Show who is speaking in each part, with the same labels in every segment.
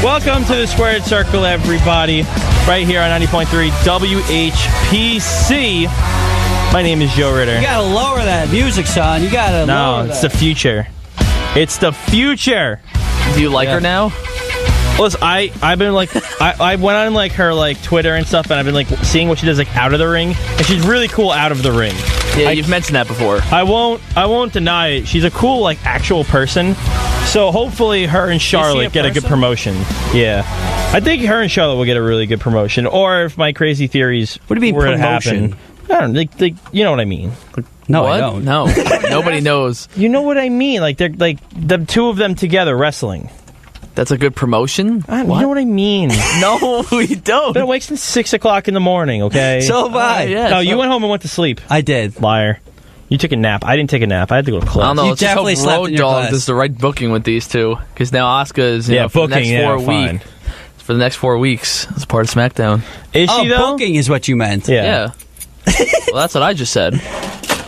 Speaker 1: Welcome to the Squared Circle, everybody. Right here on 90.3 WHPC. My name is Joe Ritter.
Speaker 2: You gotta lower that music, son. You gotta lower that.
Speaker 1: No, it's the future. It's the future.
Speaker 3: Do you like her now?
Speaker 1: Listen, I've been like, I went on like her like Twitter and stuff, and I've been like seeing what she does like out of the ring, and she's really cool out of the ring.
Speaker 3: Yeah, you've mentioned that before.
Speaker 1: I won't deny it. She's a cool like actual person. So hopefully her and Charlotte get a good promotion. Yeah, I think her and Charlotte will get a really good promotion. Or if my crazy theories
Speaker 2: what do you mean
Speaker 1: were
Speaker 2: promotion?
Speaker 1: to happen, I don't know, like you know what I mean.
Speaker 2: No,
Speaker 3: what?
Speaker 2: I don't.
Speaker 3: No, nobody knows.
Speaker 1: You know what I mean? Like they're like the two of them together wrestling.
Speaker 3: That's a good promotion?
Speaker 1: You know what I mean?
Speaker 3: No, we don't.
Speaker 1: I've been awake since 6 o'clock in the morning, okay?
Speaker 2: So have I.
Speaker 3: Yeah,
Speaker 1: no, you went home and went to sleep.
Speaker 2: I did.
Speaker 1: Liar. You took a nap. I didn't take a nap. I had to go to class.
Speaker 3: I don't know.
Speaker 2: You
Speaker 3: Let's just
Speaker 2: definitely
Speaker 3: hope
Speaker 2: slept
Speaker 3: Road
Speaker 2: in your
Speaker 3: Dogg
Speaker 2: class.
Speaker 3: is the right booking with these two. Because now Asuka is for the next 4
Speaker 1: fine.
Speaker 3: weeks. For the next 4 weeks as part of SmackDown.
Speaker 1: Is she, though?
Speaker 2: Booking is what you meant.
Speaker 1: Yeah.
Speaker 3: Well, that's what I just said.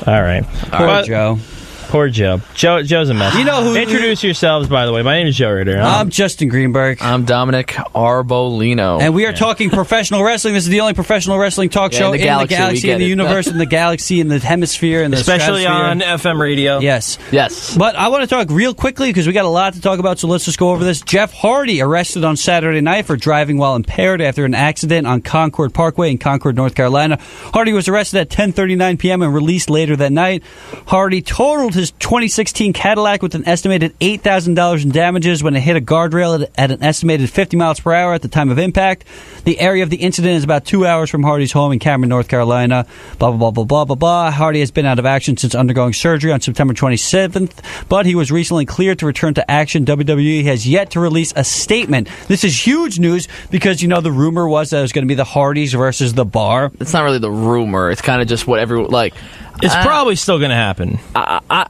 Speaker 1: All right.
Speaker 2: Poor Joe.
Speaker 1: Poor Joe. Joe's a mess.
Speaker 2: You know who?
Speaker 1: Introduce yourselves, by the way. My name is Joe Ritter.
Speaker 2: I'm Justin Greenberg.
Speaker 3: I'm Dominic Arbolino.
Speaker 2: And we are talking professional wrestling. This is the only professional wrestling talk show
Speaker 3: in the
Speaker 2: in
Speaker 3: galaxy,
Speaker 2: in the universe, in the galaxy, in the hemisphere, in the
Speaker 1: especially
Speaker 2: stratosphere.
Speaker 1: on FM radio.
Speaker 2: Yes.
Speaker 3: Yes.
Speaker 2: But I want to talk real quickly because we got a lot to talk about, so let's just go over this. Jeff Hardy arrested on Saturday night for driving while impaired after an accident on Concord Parkway in Concord, North Carolina. Hardy was arrested at 10:39 p.m. and released later that night. Hardy totaled his 2016 Cadillac with an estimated $8,000 in damages when it hit a guardrail at an estimated 50 miles per hour at the time of impact. The area of the incident is about 2 hours from Hardy's home in Cameron, North Carolina. Blah, blah, blah, blah, blah, blah. Hardy has been out of action since undergoing surgery on September 27th, but he was recently cleared to return to action. WWE has yet to release a statement. This is huge news because, you know, the rumor was that it was going to be the Hardys versus the Bar.
Speaker 3: It's not really the rumor. It's kind of just what everyone, like...
Speaker 1: It's probably still going to happen.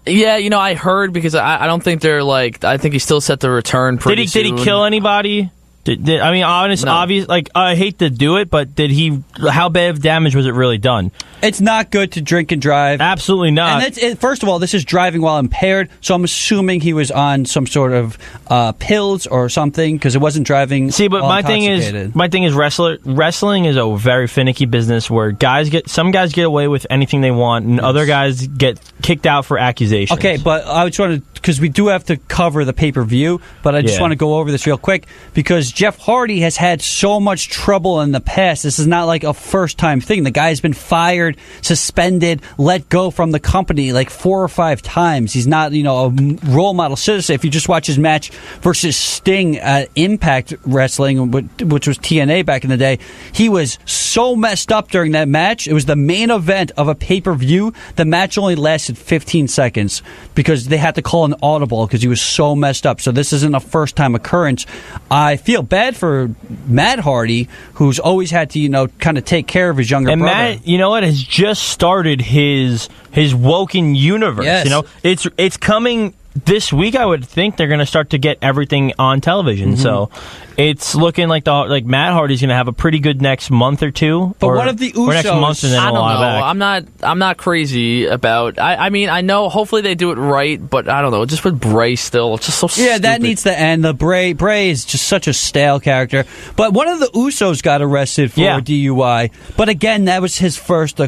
Speaker 3: Yeah, you know, I heard because I don't think they're like... I think he's still set to return pretty soon.
Speaker 1: Did he kill anybody? I mean, obvious. Like, I hate to do it, but did he? How bad of damage was it really done?
Speaker 2: It's not good to drink and drive.
Speaker 1: Absolutely not.
Speaker 2: And first of all, this is driving while impaired, so I'm assuming he was on some sort of pills or something because it wasn't driving.
Speaker 1: See, but my thing is, wrestling is a very finicky business where some guys get away with anything they want, and other guys get kicked out for accusations.
Speaker 2: Okay, but I just want to, because we do have to cover the pay-per-view, but I just want to go over this real quick because Jeff Hardy has had so much trouble in the past. This is not like a first-time thing. The guy's been fired, suspended, let go from the company like 4 or 5 times. He's not, a role model citizen. If you just watch his match versus Sting at Impact Wrestling, which was TNA back in the day, he was so messed up during that match. It was the main event of a pay-per-view. The match only lasted 15 seconds because they had to call an audible because he was so messed up. So this isn't a first-time occurrence. I feel bad for Matt Hardy, who's always had to, kind of take care of his younger brother.
Speaker 1: And Matt, you know what, has just started his woken universe.
Speaker 2: Yes.
Speaker 1: It's coming this week. I would think they're going to start to get everything on television. Mm-hmm. So it's looking like Matt Hardy's going to have a pretty good next month or two.
Speaker 2: But one of the Usos,
Speaker 1: or next month and then
Speaker 3: I don't
Speaker 1: a lot
Speaker 3: know.
Speaker 1: back.
Speaker 3: I'm not crazy about. I mean, I know. Hopefully they do it right, but I don't know. Just with Bray still, it's just so stupid.
Speaker 2: Yeah, that needs to end. The Bray is just such a stale character. But one of the Usos got arrested for DUI. But again, that was his first,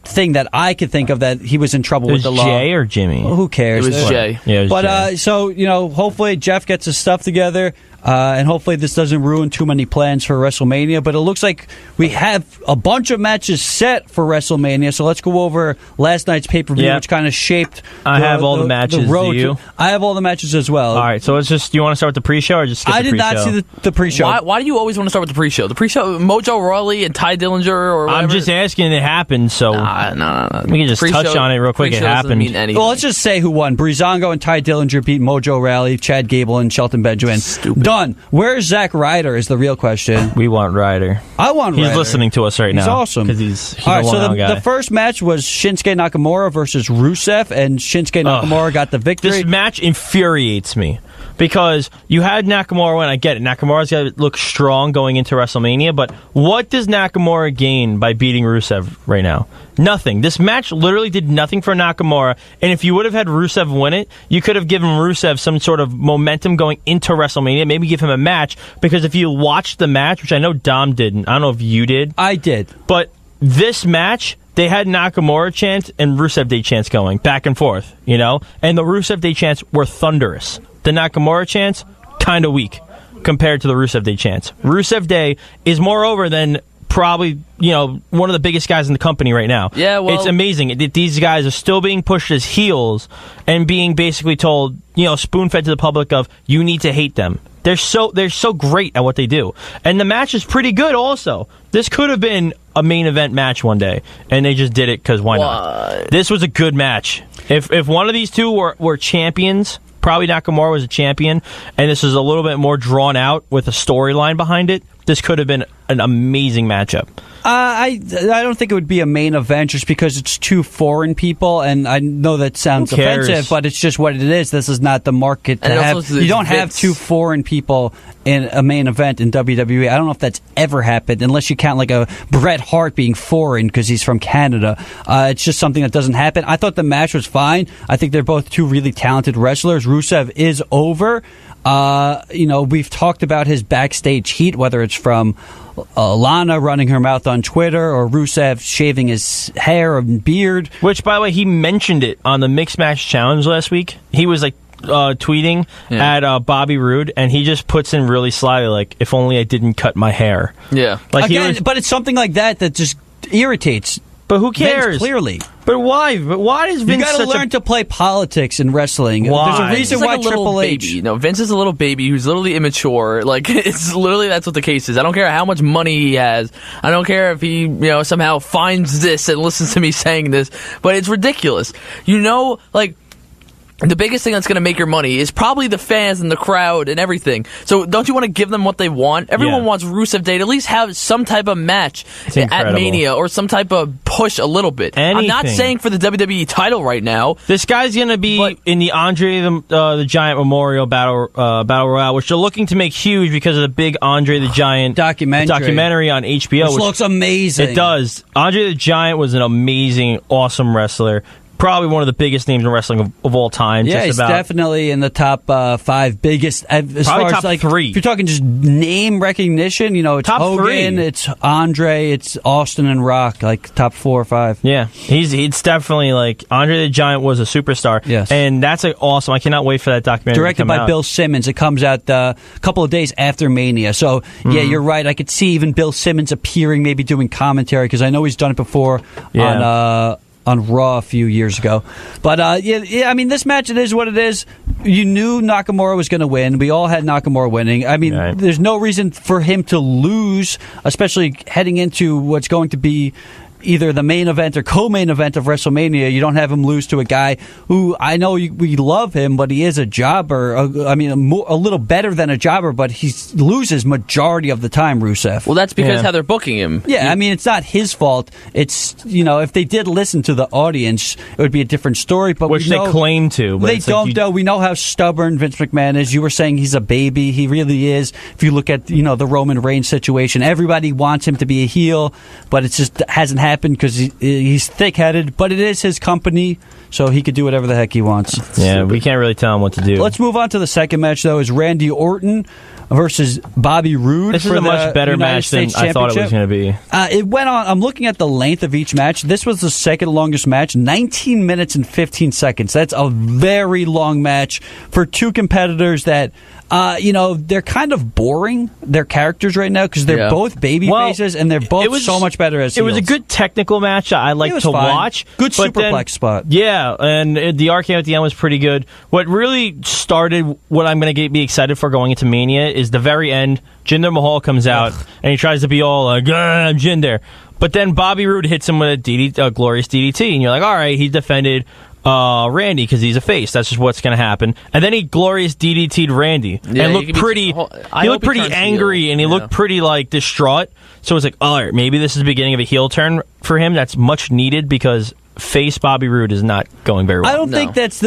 Speaker 2: thing that I could think of that he was in trouble with the law.
Speaker 1: Jay or Jimmy?
Speaker 2: Well, who cares?
Speaker 3: It was Jay.
Speaker 1: Yeah, it was Jay.
Speaker 2: So, hopefully Jeff gets his stuff together. And hopefully this doesn't ruin too many plans for WrestleMania. But it looks like we have a bunch of matches set for WrestleMania. So let's go over last night's pay-per-view, which kind of shaped
Speaker 1: I have all the matches.
Speaker 2: The road
Speaker 1: do you?
Speaker 2: I have all the matches as well.
Speaker 1: All right, so do you want to start with the pre-show or just skip the pre-show?
Speaker 2: I did not see the pre-show.
Speaker 3: Why do you always want to start with the pre-show? The pre-show, Mojo Rawley and Ty Dillinger or whatever?
Speaker 1: I'm just asking. It happened, so
Speaker 3: no.
Speaker 1: We can just touch on it real quick. It happened.
Speaker 3: Mean anything.
Speaker 2: Well, let's just say who won. Breezango and Ty Dillinger beat Mojo Rawley, Chad Gable, and Shelton Benjamin.
Speaker 3: Stupid.
Speaker 2: Done. Where's Zack Ryder is the real question.
Speaker 1: We want Ryder.
Speaker 2: I want Ryder.
Speaker 1: He's listening to us right now.
Speaker 2: He's awesome.
Speaker 1: Because he's
Speaker 2: all right,
Speaker 1: a
Speaker 2: so
Speaker 1: guy.
Speaker 2: the first match was Shinsuke Nakamura versus Rusev, and Shinsuke Nakamura got the victory.
Speaker 1: This match infuriates me. because you had Nakamura win. I get it. Nakamura's got to look strong going into WrestleMania, but what does Nakamura gain by beating Rusev right now? Nothing. This match literally did nothing for Nakamura, and if you would have had Rusev win it, you could have given Rusev some sort of momentum going into WrestleMania, maybe give him a match, because if you watched the match, which I know Dom didn't, I don't know if you did.
Speaker 2: I did.
Speaker 1: But this match, they had Nakamura chants and Rusev Day chants going back and forth, you know? And the Rusev Day chants were thunderous. The Nakamura chants, kind of weak compared to the Rusev Day chants. Rusev Day is moreover than probably, you know, one of the biggest guys in the company right now.
Speaker 3: Yeah, well,
Speaker 1: it's amazing that these guys are still being pushed as heels and being basically told, you know, spoon-fed to the public of, you need to hate them. They're so great at what they do. And the match is pretty good also. This could have been a main event match one day, and they just did it because why not? This was a good match. If one of these two were champions, probably Nakamura was a champion, and this is a little bit more drawn out with a storyline behind it, this could have been an amazing matchup.
Speaker 2: I don't think it would be a main event just because it's two foreign people, and I know that sounds offensive, but it's just what it is. This is not the market to have. You don't have two foreign people in a main event in WWE. I don't know if that's ever happened, unless you count like a Bret Hart being foreign because he's from Canada. It's just something that doesn't happen. I thought the match was fine. I think they're both two really talented wrestlers. Rusev is over. You know, we've talked about his backstage heat, whether it's from Lana running her mouth on Twitter or Rusev shaving his hair and beard.
Speaker 1: Which, by the way, he mentioned it on the Mixed Match Challenge last week. He was like tweeting at Bobby Roode, and he just puts in really slyly, like, if only I didn't cut my hair.
Speaker 3: Yeah.
Speaker 1: Like
Speaker 2: again, but it's something like that just irritates.
Speaker 1: But who cares?
Speaker 2: Vince, clearly.
Speaker 1: But why? But why is Vince?
Speaker 2: You got to learn to play politics in wrestling.
Speaker 1: Why?
Speaker 2: There's a reason
Speaker 3: He's like
Speaker 2: why
Speaker 3: a little
Speaker 2: Triple H.
Speaker 3: baby. No, Vince is a little baby who's literally immature. Like, it's literally, that's what the case is. I don't care how much money he has. I don't care if he, you know, somehow finds this and listens to me saying this. But it's ridiculous. You know, like, the biggest thing that's going to make your money is probably the fans and the crowd and everything. So don't you want to give them what they want? Everyone wants Rusev Day to at least have some type of match at Mania or some type of push a little bit.
Speaker 1: Anything.
Speaker 3: I'm not saying for the WWE title right now.
Speaker 1: This guy's going to be in the Andre the Giant Memorial Battle Royale, which they're looking to make huge because of the big Andre the Giant documentary on HBO.
Speaker 2: Which looks amazing.
Speaker 1: It does. Andre the Giant was an amazing, awesome wrestler. Probably one of the biggest names in wrestling of all time.
Speaker 2: Yeah, he's definitely in the top 5 biggest. As
Speaker 1: probably
Speaker 2: far
Speaker 1: top
Speaker 2: as like
Speaker 1: 3.
Speaker 2: If you're talking just name recognition, you know, it's
Speaker 1: top
Speaker 2: Hogan,
Speaker 1: 3.
Speaker 2: It's Andre, it's Austin and Rock, like top 4 or 5.
Speaker 1: Yeah, he's definitely like Andre the Giant was a superstar.
Speaker 2: Yes,
Speaker 1: and that's awesome. I cannot wait for that documentary.
Speaker 2: Directed by Bill Simmons. It comes out a couple of days after Mania. So yeah, you're right. I could see even Bill Simmons appearing, maybe doing commentary because I know he's done it before on Raw a few years ago. But yeah, I mean, this match, it is what it is. You knew Nakamura was going to win. We all had Nakamura winning. I mean, there's no reason for him to lose, especially heading into what's going to be either the main event or co-main event of WrestleMania. You don't have him lose to a guy who, I know we love him, but he is a jobber. I mean, a little better than a jobber, but he loses majority of the time, Rusev.
Speaker 3: Well, that's because how they're booking him.
Speaker 2: Yeah, I mean, it's not his fault. It's, you know, if they did listen to the audience, it would be a different story. But
Speaker 1: which they claim to. But
Speaker 2: they don't, though. We know how stubborn Vince McMahon is. You were saying he's a baby. He really is. If you look at, you know, the Roman Reigns situation, everybody wants him to be a heel, but it just hasn't happened because he's thick-headed. But it is his company, so he could do whatever the heck he wants.
Speaker 1: Yeah, we can't really tell him what to do.
Speaker 2: Let's move on to the second match, though, is Randy Orton versus Bobby Roode.
Speaker 1: This is a much better match than I thought it was going to be.
Speaker 2: It went on. I'm looking at the length of each match. This was the second longest match, 19 minutes and 15 seconds. That's a very long match for two competitors that, you know, they're kind of boring, their characters right now, because they're both baby faces, and they're both so much better as heels.
Speaker 1: It was a good technical match I like to watch.
Speaker 2: Good superplex spot.
Speaker 1: Yeah, and the RKO at the end was pretty good. What really started what I'm going to be excited for going into Mania is the very end. Jinder Mahal comes out, and he tries to be all like, I'm Jinder. But then Bobby Roode hits him with a glorious DDT, and you're like, all right, he defended Randy because he's a face. That's just what's going to happen. And then he glorious DDT'd Randy and looked pretty. He looked pretty angry and he looked pretty like distraught. So it's like, all right, maybe this is the beginning of a heel turn for him. That's much needed because face Bobby Roode is not going very well.
Speaker 2: I don't think that's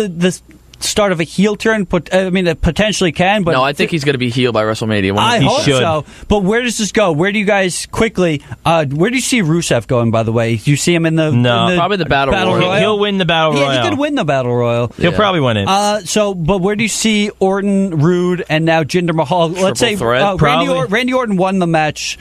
Speaker 2: start of a heel turn? I mean, it potentially can, but
Speaker 3: No, I think he's going to be healed by WrestleMania.
Speaker 2: I
Speaker 1: He
Speaker 2: hope
Speaker 1: should.
Speaker 2: so. But where does this go? Where do you guys quickly? Where do you see Rusev going? By the way, do you see him in the
Speaker 3: Probably the Battle Royal.
Speaker 1: He'll win the Battle Royal.
Speaker 2: Yeah, he could win the Battle Royal.
Speaker 1: He'll probably win it.
Speaker 2: But where do you see Orton, Rude, and now Jinder Mahal? Let's say
Speaker 3: threat,
Speaker 2: Randy Orton won the match.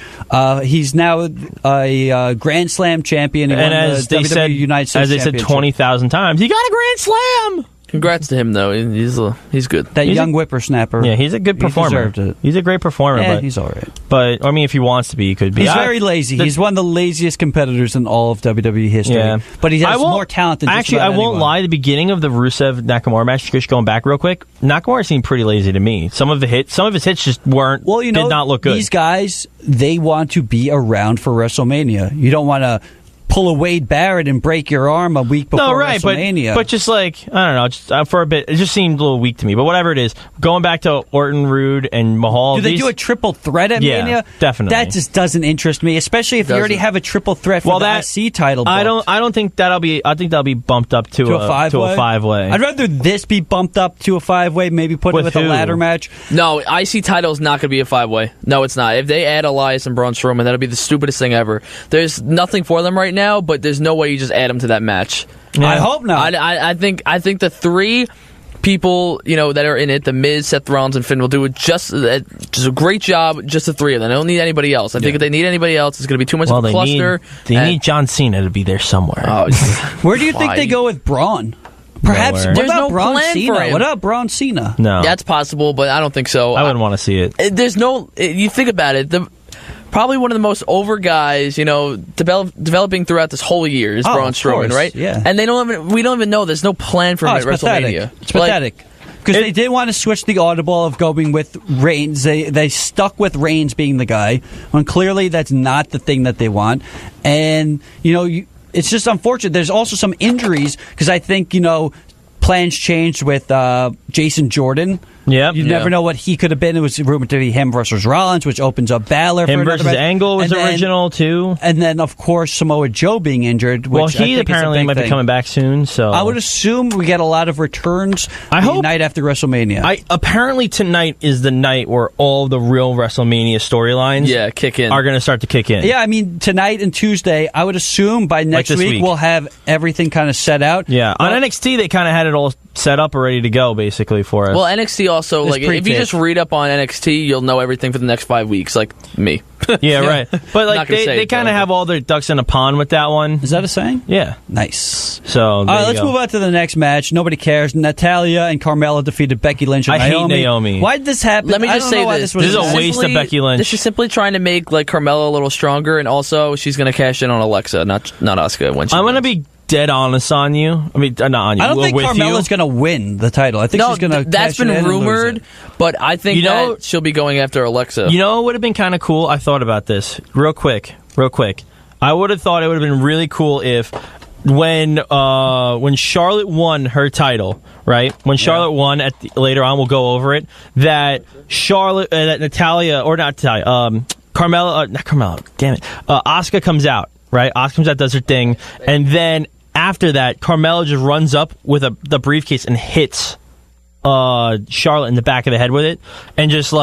Speaker 2: He's now a Grand Slam champion. He
Speaker 1: and
Speaker 2: won
Speaker 1: as
Speaker 2: the
Speaker 1: they
Speaker 2: WWE
Speaker 1: said,
Speaker 2: United States
Speaker 1: as they said
Speaker 2: Championship.
Speaker 1: 20,000 times, he got a Grand Slam.
Speaker 3: Congrats to him, though. He's good.
Speaker 2: That young whippersnapper.
Speaker 1: Yeah, he's a good performer.
Speaker 2: He deserved it.
Speaker 1: He's a great performer.
Speaker 2: Yeah,
Speaker 1: but
Speaker 2: he's all right.
Speaker 1: But I mean, if he wants to be, he could be.
Speaker 2: He's very lazy. He's one of the laziest competitors in all of WWE history.
Speaker 1: Yeah.
Speaker 2: But he has more talent than
Speaker 1: actually. I won't lie. The beginning of the Rusev Nakamura match, just going back real quick, Nakamura seemed pretty lazy to me. Some of his hits just weren't.
Speaker 2: Well,
Speaker 1: did not look good.
Speaker 2: These guys, they want to be around for WrestleMania. You don't want to pull a Wade Barrett and break your arm a week before WrestleMania.
Speaker 1: But just like, I don't know, just for a bit, it just seemed a little weak to me. But whatever it is, going back to Orton, Rude, and Mahal.
Speaker 2: Do they do a triple threat at Mania?
Speaker 1: Definitely.
Speaker 2: That just doesn't interest me, especially if you already have a triple threat for the IC title.
Speaker 1: I don't think that'll be. I think that'll be bumped up to a five-way.
Speaker 2: I'd rather this be bumped up to a five-way. Maybe put it with a ladder match.
Speaker 3: No, IC title's not going to be a five-way. No, it's not. If they add Elias and Braun Strowman, that'll be the stupidest thing ever. There's nothing for them right now, but there's no way you just add them to that match.
Speaker 2: Yeah. I hope not.
Speaker 3: I think the three people that are in it, the Miz, Seth Rollins, and Finn, will do just a great job. Just the three of them. They don't need anybody else. I think if they need anybody else, it's going to be too much of a cluster.
Speaker 1: They need John Cena to be there somewhere.
Speaker 3: Oh,
Speaker 2: where do you think they go with Braun? Perhaps.
Speaker 3: There's no plan
Speaker 2: Cena?
Speaker 3: for him.
Speaker 2: What about Braun Cena?
Speaker 1: No,
Speaker 3: that's possible, but I don't think so.
Speaker 1: I wouldn't want to see it.
Speaker 3: There's no. You think about it. Probably one of the most over guys, developing throughout this whole year is Braun Strowman, right?
Speaker 2: Yeah.
Speaker 3: And we don't even know. There's no plan for him at WrestleMania.
Speaker 2: It's pathetic. Because they did want to switch the audible of going with Reigns. They stuck with Reigns being the guy, when clearly that's not the thing that they want. And, it's just unfortunate. There's also some injuries, because I think, plans changed with Jason Jordan.
Speaker 1: Yep.
Speaker 2: You never know what he could have been. It was rumored to be him versus Rollins, which opens up Balor.
Speaker 1: Him
Speaker 2: for
Speaker 1: versus Angle was original, too.
Speaker 2: And then, of course, Samoa Joe being injured. Which
Speaker 1: he apparently might be coming back soon. So
Speaker 2: I would assume we get a lot of returns the night after WrestleMania.
Speaker 1: Apparently tonight is the night where all the real WrestleMania storylines
Speaker 3: kick in.
Speaker 1: Are going to start to kick in.
Speaker 2: Yeah, I mean, tonight and Tuesday, I would assume by next week we'll have everything kind of set out.
Speaker 1: Yeah, on NXT, they kind of had it all set up or ready to go, basically, for us.
Speaker 3: Well, NXT also, if you just read up on NXT, you'll know everything for the next 5 weeks, like me.
Speaker 1: Yeah, right. But they kind of have all their ducks in a pond with that one.
Speaker 2: Is that a saying?
Speaker 1: Yeah.
Speaker 2: Nice.
Speaker 1: So
Speaker 2: all right, let's move on to the next match. Nobody cares. Natalia and Carmella defeated Becky Lynch and Naomi.
Speaker 1: I hate Naomi.
Speaker 2: Why did this happen?
Speaker 3: Let me just say this.
Speaker 1: This is a waste of Becky Lynch.
Speaker 3: This is simply trying to make Carmella a little stronger, and also she's going to cash in on Alexa, not Asuka.
Speaker 1: I'm going to be dead honest on you. I mean, not on you.
Speaker 2: I don't think Carmella's going to win the title. I think she's going to.
Speaker 3: That's been rumored, but I think that she'll be going after Alexa.
Speaker 1: You know what would have been kind of cool? I thought about this real quick. I would have thought it would have been really cool if when Charlotte won her title, right? When Charlotte won later on, we'll go over it. That Asuka comes out, right? Asuka comes out, does her thing, and then after that, Carmella just runs up with the briefcase and hits Charlotte in the back of the head with it, and just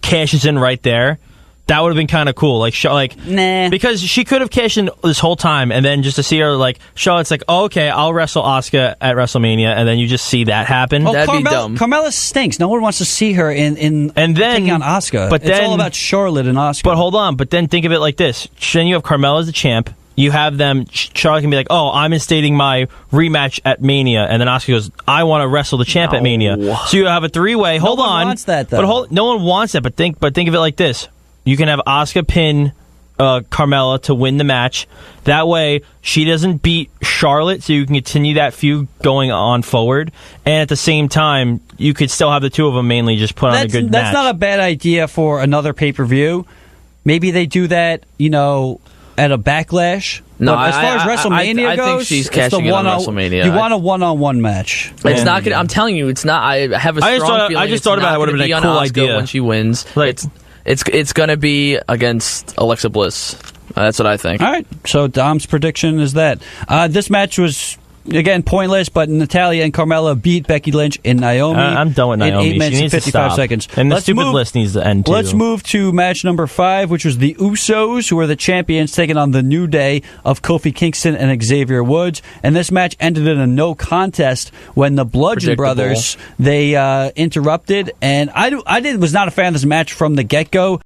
Speaker 1: cashes in right there. That would have been kind of cool,
Speaker 2: nah.
Speaker 1: Because she could have cashed in this whole time, and then just to see her Charlotte's okay, I'll wrestle Asuka at WrestleMania, and then you just see that happen.
Speaker 3: That'd be dumb.
Speaker 2: Carmella stinks. No one wants to see her in taking on Asuka.
Speaker 1: But
Speaker 2: it's all about Charlotte and Asuka.
Speaker 1: But hold on. But then think of it like this: then you have Carmella as the champ. You have them. Charlotte can be like, "Oh, I'm instating my rematch at Mania," and then Asuka goes, "I want to wrestle the champ at Mania." So you have a three-way. Hold on.
Speaker 2: No one wants that, though.
Speaker 1: No one wants that. But think of it like this: you can have Asuka pin Carmella to win the match. That way, she doesn't beat Charlotte, so you can continue that feud going on forward. And at the same time, you could still have the two of them mainly just put on a good match.
Speaker 2: That's not a bad idea for another pay-per-view. Maybe they do that, at a Backlash.
Speaker 3: No,
Speaker 2: but as far as WrestleMania goes,
Speaker 3: I think she's cashing in on WrestleMania.
Speaker 2: You want a one-on-one match.
Speaker 3: It's not going. I'm telling you, it's not. I have a strong feeling.
Speaker 1: I just thought about it would have been a cool idea
Speaker 3: when she wins. It's going to be against Alexa Bliss. That's what I think.
Speaker 2: All right. So Dom's prediction is that this match was again, pointless, but Natalya and Carmella beat Becky Lynch and Naomi.
Speaker 1: I'm done with Naomi.
Speaker 2: In 8 minutes and 55 seconds.
Speaker 1: And the stupid list needs to end, too.
Speaker 2: Let's move to match number 5, which was the Usos, who are the champions, taking on the New Day of Kofi Kingston and Xavier Woods. And this match ended in a no contest when the Bludgeon Brothers, they interrupted. And I was not a fan of this match from the get-go.